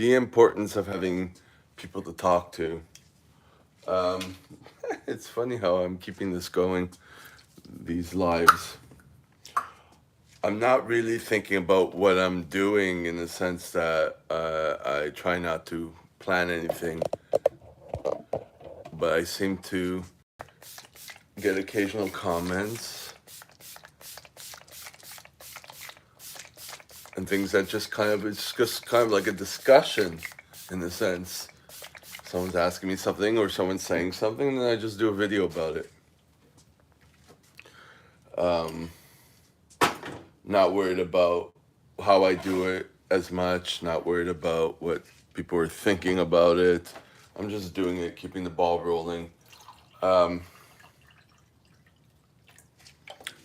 the importance of having people to talk to. Um, it's funny how I'm keeping this going, these lives. I'm not really thinking about what I'm doing in the sense that I try not to plan anything, but I seem to get occasional comments and things that just kind of, it's just kind of like a discussion in a sense. Someone's asking me something or someone's saying something, and then I just do a video about it. Um, Not worried about how I do it as much, not worried about what people are thinking about it. I'm just doing it, keeping the ball rolling. Um,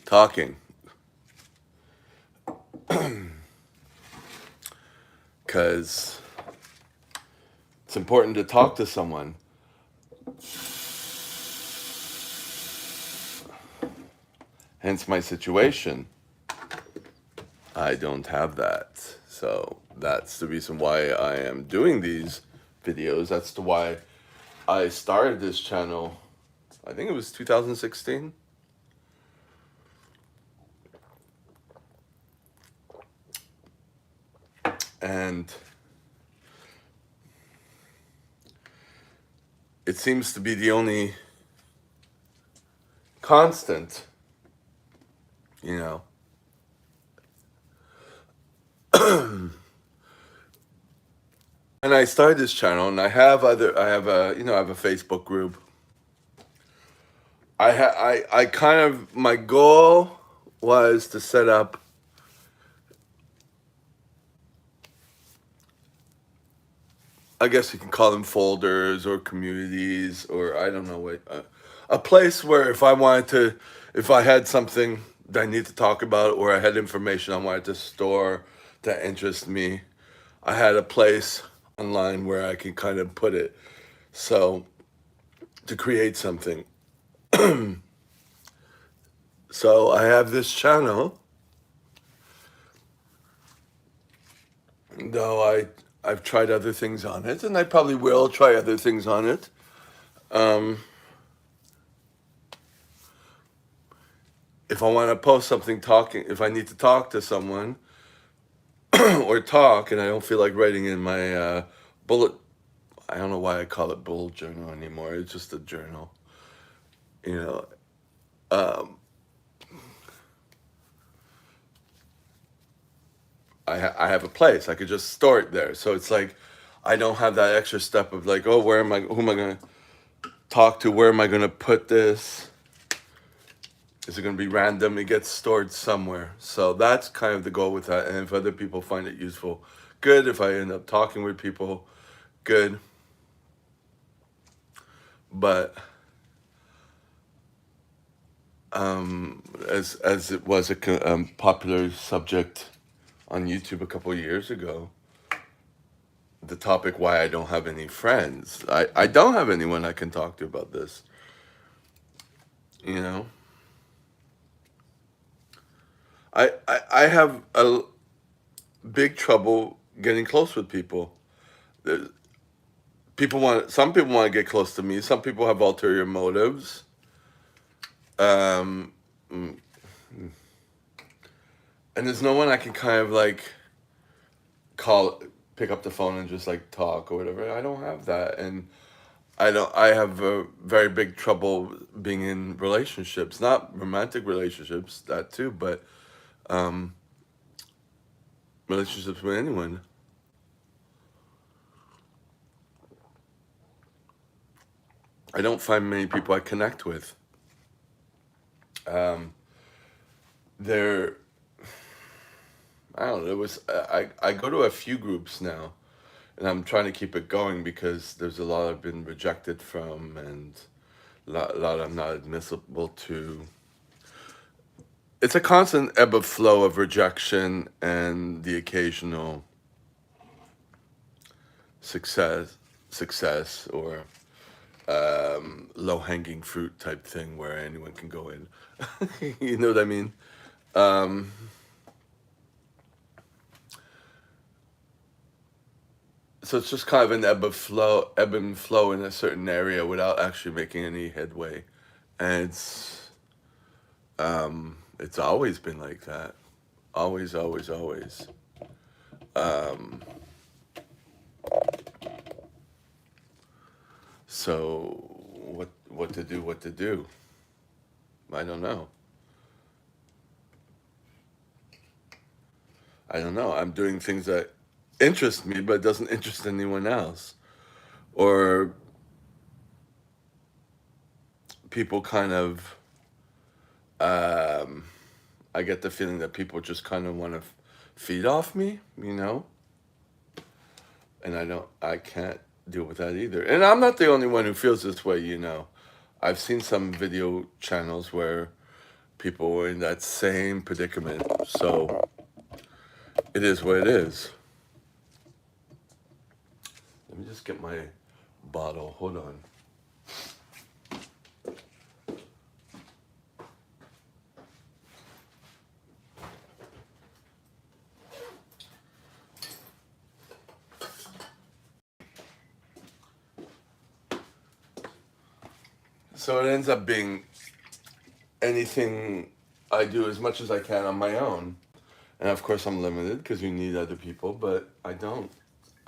Talking. Because it's important to talk to someone. Hence my situation. I don't have that. So that's the reason why I am doing these videos. That's the why I started this channel. I think it was 2016. And it seems to be the only constant, you know. And I started this channel, and I have I have a Facebook group. I kind of, my goal was to set up, I guess you can call them folders or communities, or I don't know what, a place where if I had something that I need to talk about, or I had information I wanted to store that interests me, I had a place online where I can kind of put it. So to create something. So I have this channel, though I've tried other things on it, and I probably will try other things on it. Um, if I want to post something talking, if I need to talk to someone or talk, and I don't feel like writing in my bullet, I don't know why I call it bullet journal anymore. It's just a journal, you know. Um, I have a place. I could just store it there. So it's like I don't have that extra step of like, oh, who am I gonna talk to? Where am I gonna put this? Is it gonna be random? It gets stored somewhere. So that's kind of the goal with that. And if other people find it useful, good. If I end up talking with people, good. But as it was a popular subject on YouTube a couple of years ago, the topic why I don't have any friends. I don't have anyone I can talk to about this. You know, I have a big trouble getting close with people. There's, some people want to get close to me. Some people have ulterior motives. Um, mm, and there's no one I can kind of like call, pick up the phone and just like talk or whatever. I don't have that, and I have very big trouble being in relationships, not romantic relationships, that too, but um, relationships with anyone. I don't find many people I connect with. Um, there, I don't know. It was I go to a few groups now, and I'm trying to keep it going because there's a lot I've been rejected from, and a lot I'm not admissible to. It's a constant ebb of flow of rejection and the occasional success, success or low hanging fruit type thing where anyone can go in. You know what I mean? Um, So it's just kind of an ebb and flow in a certain area without actually making any headway. And it's always been like that. Always, always, always. Um, so what to do? What to do? I don't know. I don't know. I'm doing things that interest me, but doesn't interest anyone else. Or people kind of, um, I get the feeling that people just kind of want to feed off me, you know? And I can't deal with that either. And I'm not the only one who feels this way, you know. I've seen some video channels where people were in that same predicament. So it is what it is. Let me just get my bottle. Hold on. So it ends up being anything I do as much as I can on my own. And of course, I'm limited because you need other people, but I don't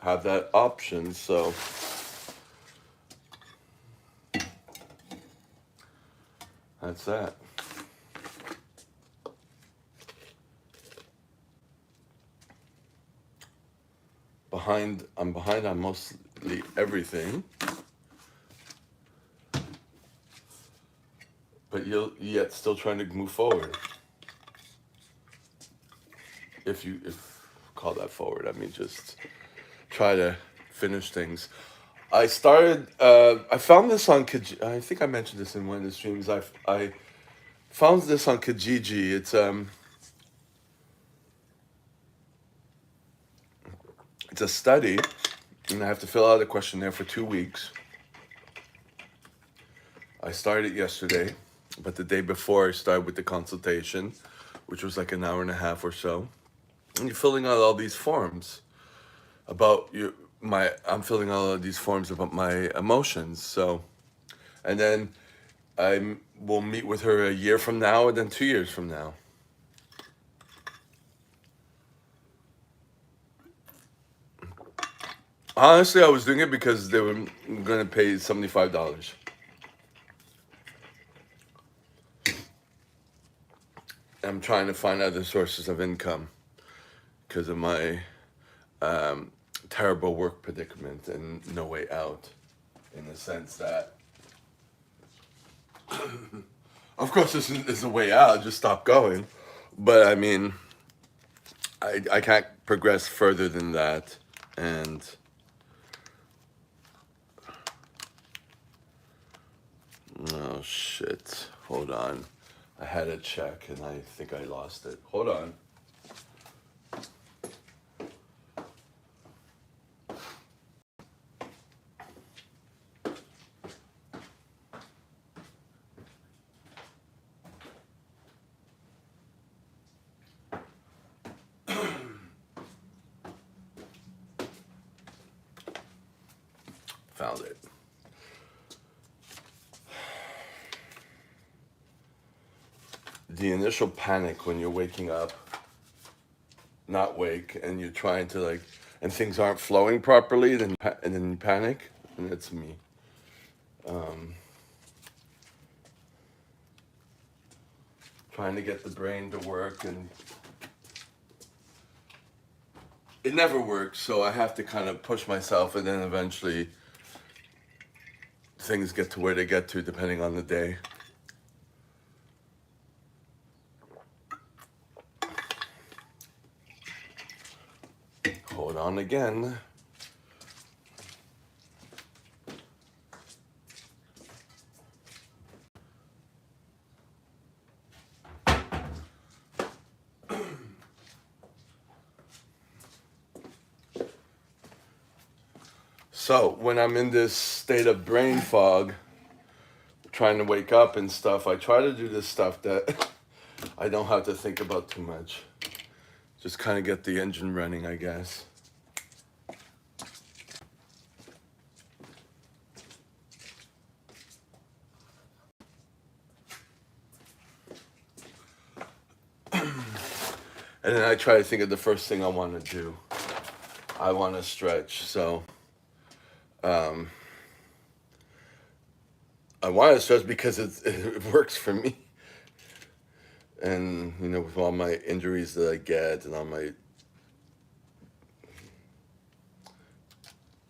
have that option. So that's that. I'm behind on mostly everything, but you'll yet still trying to move forward. If call that forward, I mean just try to finish things. I found this on I think I mentioned this in one of the streams. I found this on Kijiji. It's a study, and I have to fill out a questionnaire for 2 weeks. I started yesterday, but the day before I started with the consultation, which was like an hour and a half or so. And you're filling out all these forms about I'm filling out all of these forms about my emotions. So, and then I will meet with her a year from now, and then 2 years from now. Honestly, I was doing it because they were going to pay $75. I'm trying to find other sources of income because of my terrible work predicament and no way out. In the sense that, of course, this is a way out. Just stop going. But I mean, I can't progress further than that. And oh shit! Hold on. I had a check and I think I lost it. Hold on. Found it. The initial panic when you're waking up, not wake, and you're trying to and things aren't flowing properly, and then you panic, and it's me. Um, Trying to get the brain to work, and it never works. So I have to kind of push myself, and then eventually things get to where they get to, depending on the day. Hold on again. So when I'm in this state of brain fog, trying to wake up and stuff, I try to do this stuff that I don't have to think about too much. Just kind of get the engine running, I guess. and then I try to think of the first thing I want to do. I want to stretch, so um, I want to stretch because it works for me. And with all my injuries that I get and all my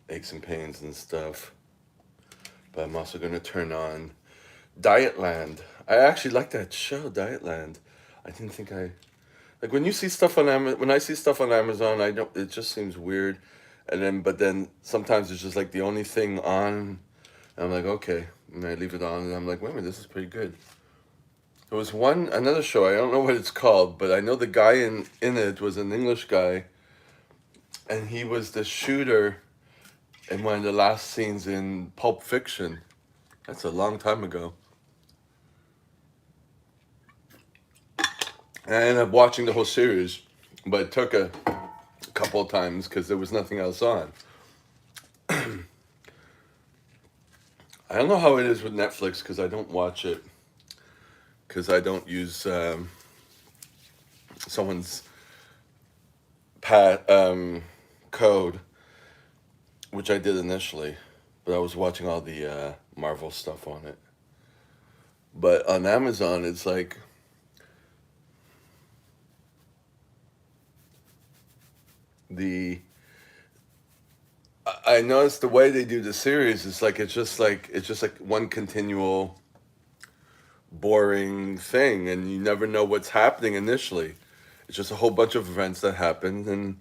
aches and pains and stuff, but I'm also gonna turn on Dietland. I actually like that show, Dietland. I didn't think I like when you see stuff on Amazon. When I see stuff on Amazon, I don't. It just seems weird, but then sometimes it's just like the only thing on. And I'm like, okay, and I leave it on, and I'm like, wait a minute, this is pretty good. There was another show. I don't know what it's called, but I know the guy in it was an English guy, and he was the shooter in one of the last scenes in Pulp Fiction. That's a long time ago. And I ended up watching the whole series, but it took a couple of times because there was nothing else on. I don't know how it is with Netflix because I don't watch it because I don't use someone's code, which I did initially, but I was watching all the Marvel stuff on it. But on Amazon, it's like the I noticed the way they do the series is like it's just like one continual boring thing, and you never know what's happening initially. It's just a whole bunch of events that happen, and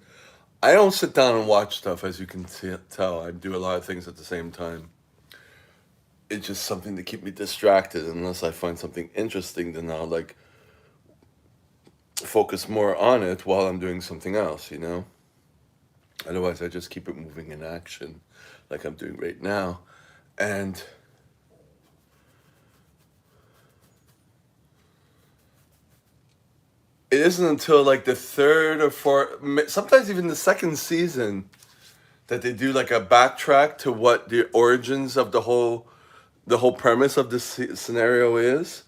I don't sit down and watch stuff, as you can tell. I do a lot of things at the same time. It's just something to keep me distracted. Unless I find something interesting, then I'll like focus more on it while I'm doing something else. Otherwise, I just keep it moving in action, like I'm doing right now. And it isn't until like the third or fourth, sometimes even the second season, that they do like a backtrack to what the origins of the whole premise of this scenario is.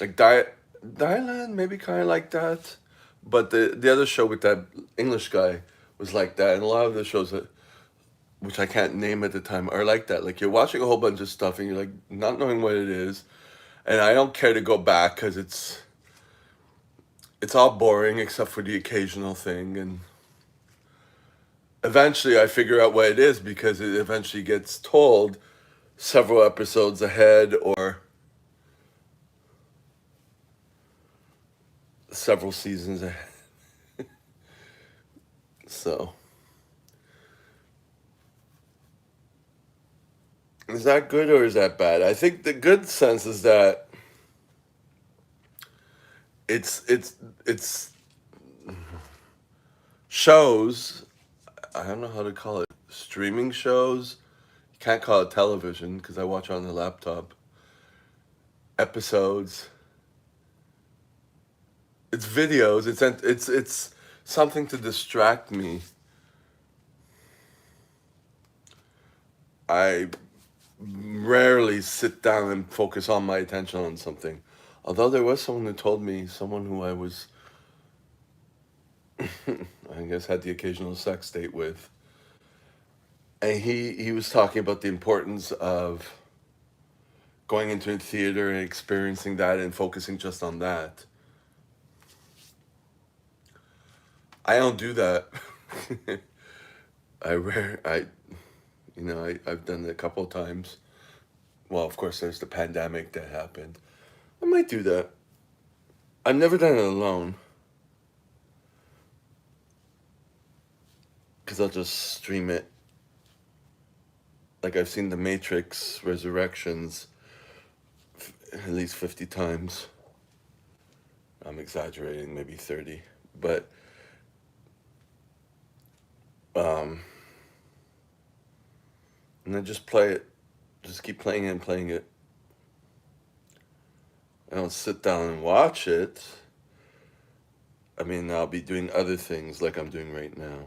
Like Dialand, maybe kind of like that, but the other show with that English guy was like that, and a lot of the shows that which I can't name at the time are like that. Like you're watching a whole bunch of stuff and you're like not knowing what it is, and I don't care to go back because it's all boring except for the occasional thing, and eventually I figure out what it is because it eventually gets told several episodes ahead or several seasons ahead. So, is that good or is that bad? I think the good sense is that it's shows. I don't know how to call it. Streaming shows. You can't call it television because I watch on the laptop. Episodes. It's videos. It's something to distract me. I rarely sit down and focus all my attention on something. Although there was someone who told me, someone who I was, I guess, had the occasional sex date with, and he was talking about the importance of going into a theater and experiencing that and focusing just on that. I don't do that. I've done it a couple of times. Well, of course, there's the pandemic that happened. I might do that. I've never done it alone because I'll just stream it. Like I've seen The Matrix Resurrections at least 50 times. I'm exaggerating, maybe 30. But um and then just play it. Just keep playing it and playing it. I don't sit down and watch it. I mean, I'll be doing other things like I'm doing right now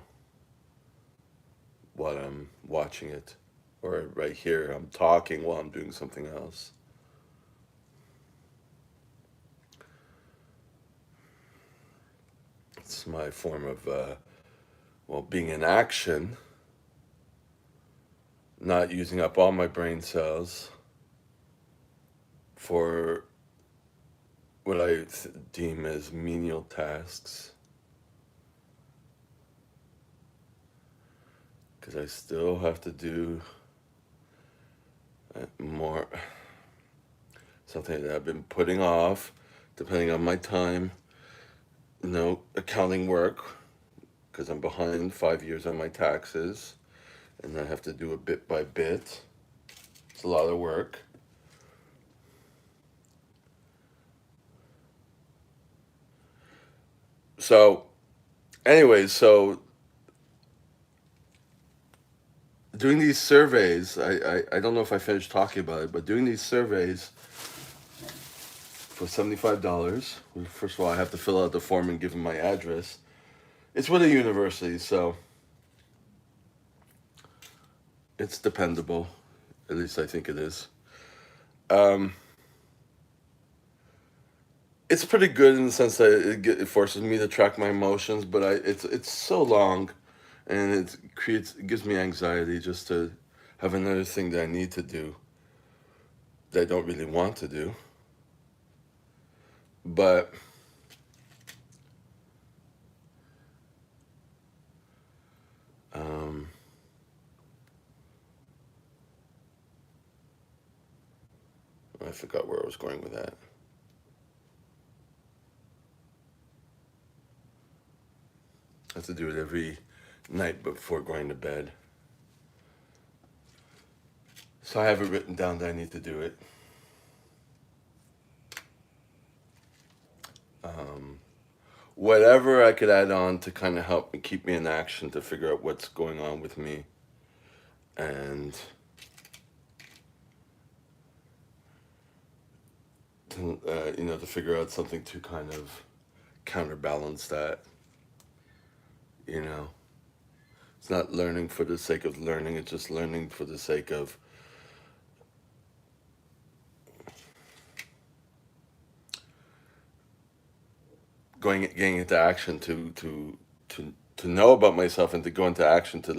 while I'm watching it. Or right here, I'm talking while I'm doing something else. that's my form of, being in action, not using up all my brain cells for what I deem as menial tasks. Because I still have to do more, something that I've been putting off, depending on my time, accounting work, because I'm behind 5 years on my taxes, and I have to do it bit by bit. It's a lot of work. So, anyways, doing these surveys, I don't know if I finished talking about it, but doing these surveys for $75, first of all, I have to fill out the form and give them my address. It's with a university, so it's dependable. At least I think it is. It's pretty good in the sense that it forces me to track my emotions, but it's so long, and it gives me anxiety just to have another thing that I need to do that I don't really want to do. But I forgot where I was going with that. I have to do it every night before going to bed. So I have it written down that I need to do it. Whatever I could add on to kind of help me keep me in action to figure out what's going on with me, and to figure out something to kind of counterbalance that. It's not learning for the sake of learning. It's just learning for the sake of getting into action to know about myself, and to go into action to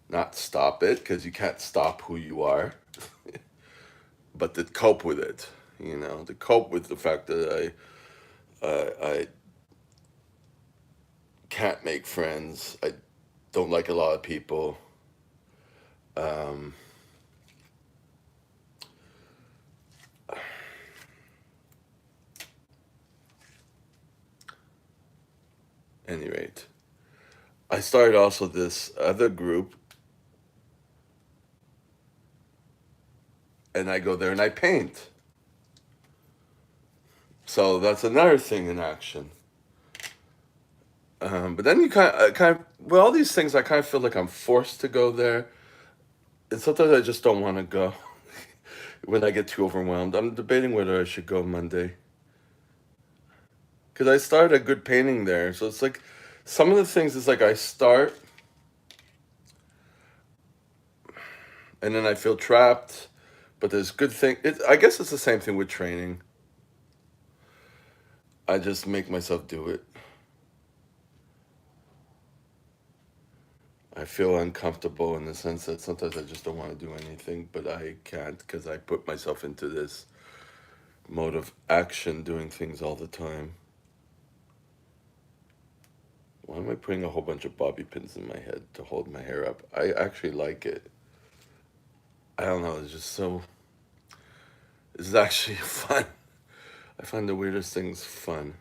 not stop it, because you can't stop who you are, but to cope with it. To cope with the fact that I can't make friends. I don't like a lot of people. Any rate, I started also this other group, and I go there and I paint. So that's another thing in action. But then you with all these things, I kind of feel like I'm forced to go there, and sometimes I just don't want to go when I get too overwhelmed. I'm debating whether I should go Monday, because I started a good painting there. So it's like some of the things is like I start, and then I feel trapped. But there's good thing. I guess it's the same thing with training. I just make myself do it. I feel uncomfortable in the sense that sometimes I just don't want to do anything, but I can't, because I put myself into this mode of action, doing things all the time. Why am I putting a whole bunch of bobby pins in my head to hold my hair up? I actually like it. I don't know, it's just so... This is actually fun. I find the weirdest things fun.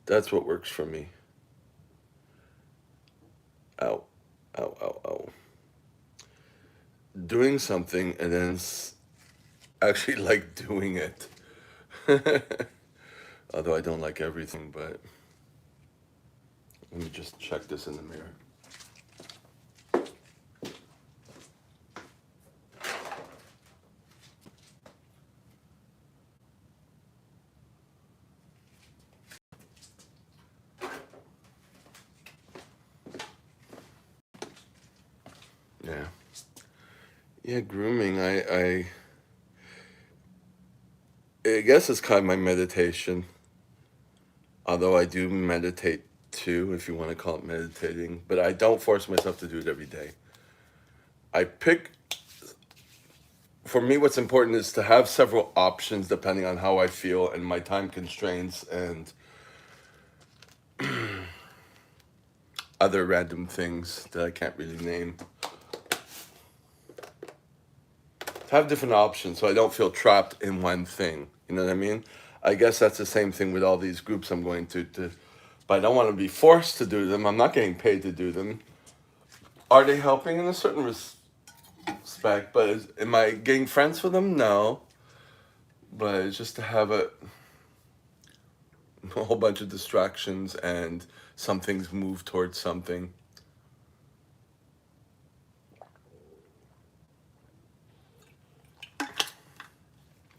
That's what works for me. Ow. Ow, ow, ow. Doing something and then actually like doing it. Although I don't like everything, but let me just check this in the mirror. Yeah. Yeah, grooming. I guess it's kind of my meditation. Although I do meditate too, if you want to call it meditating, but I don't force myself to do it every day. I pick, for me, what's important is to have several options depending on how I feel and my time constraints and other random things that I can't really name. To have different options so I don't feel trapped in one thing. You know what I mean? I guess that's the same thing with all these groups I'm going to but I don't want to be forced to do them. I'm not getting paid to do them. Are they helping in a certain respect? But am I getting friends with them? No. But it's just to have a whole bunch of distractions and some things move towards something.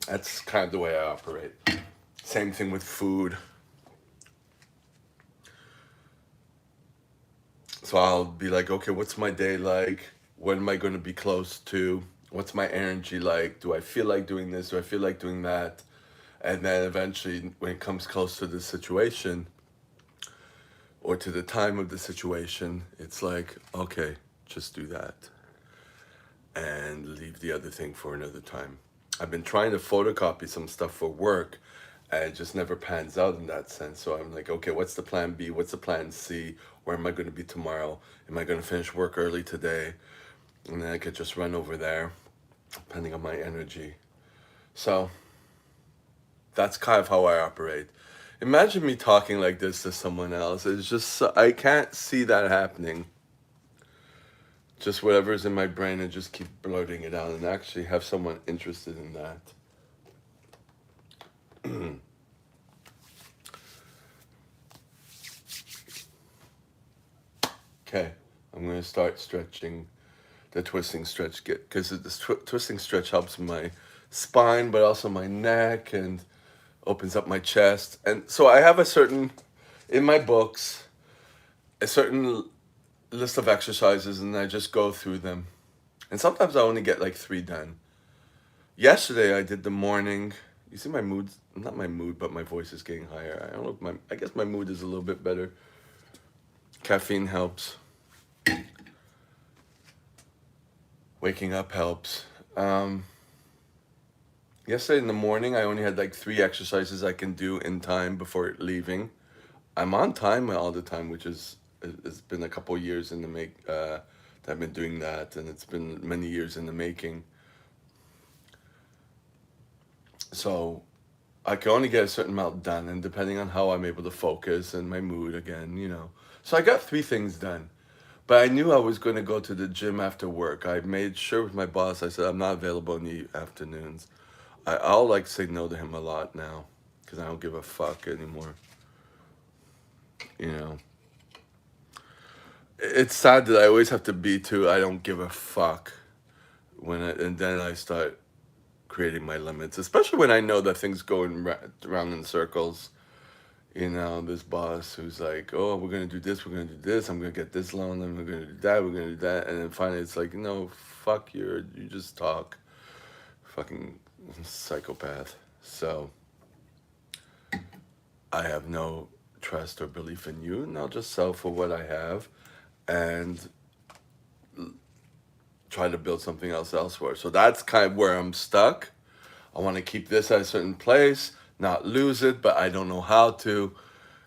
That's kind of the way I operate. Same thing with food. So I'll be like, okay, what's my day like? What am I going to be close to? What's my energy like? Do I feel like doing this? Do I feel like doing that? And then eventually, when it comes close to the situation or to the time of the situation, it's like, okay, just do that and leave the other thing for another time. I've been trying to photocopy some stuff for work and it just never pans out in that sense. So I'm like, okay, what's the plan B? What's the plan C? Where am I going to be tomorrow? Am I going to finish work early today? And then I could just run over there, depending on my energy. So that's kind of how I operate. Imagine me talking like this to someone else. It's just, I can't see that happening. Just whatever's in my brain and just keep blurting it out and actually have someone interested in that. Okay, I'm going to start stretching the twisting stretch because the twisting stretch helps my spine but also my neck and opens up my chest. And so I have a certain, in my books, a certain list of exercises and I just go through them. And sometimes I only get like 3 done. Yesterday I did the morning. You see my mood, not my mood, but my voice is getting higher. I don't know if I guess my mood is a little bit better. Caffeine helps. Waking up helps. Yesterday in the morning I only had like 3 exercises I can do in time before leaving. I'm on time all the time, which is, it's been a couple years in the that I've been doing that, and it's been many years in the making. So I can only get a certain amount done, and depending on how I'm able to focus and my mood again, you know. So I got 3 things done. But I knew I was going to go to the gym after work. I made sure with my boss, I said, I'm not available in the afternoons. I'll like say no to him a lot now because I don't give a fuck anymore. You know, it's sad that I always have to be too. I don't give a fuck and then I start creating my limits, especially when I know that things go around in circles. You know, this boss who's like, oh, we're gonna do this, we're gonna do this, I'm gonna get this loan, then we're gonna do that, we're gonna do that, and then finally it's like, no, fuck you just talk, fucking psychopath. So I have no trust or belief in you, and I'll just sell for what I have, and try to build something else elsewhere. So that's kind of where I'm stuck. I want to keep this at a certain place, not lose it, but I don't know how to.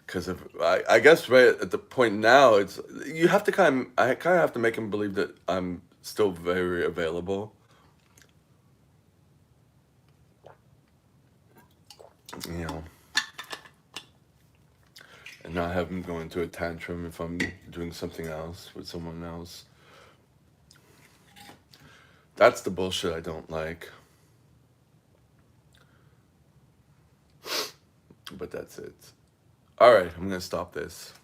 Because I guess right at the point now, it's you have to I kind of have to make him believe that I'm still very available. You know, and not have him go into a tantrum if I'm doing something else with someone else. That's the bullshit I don't like. But that's it. All right, I'm gonna stop this.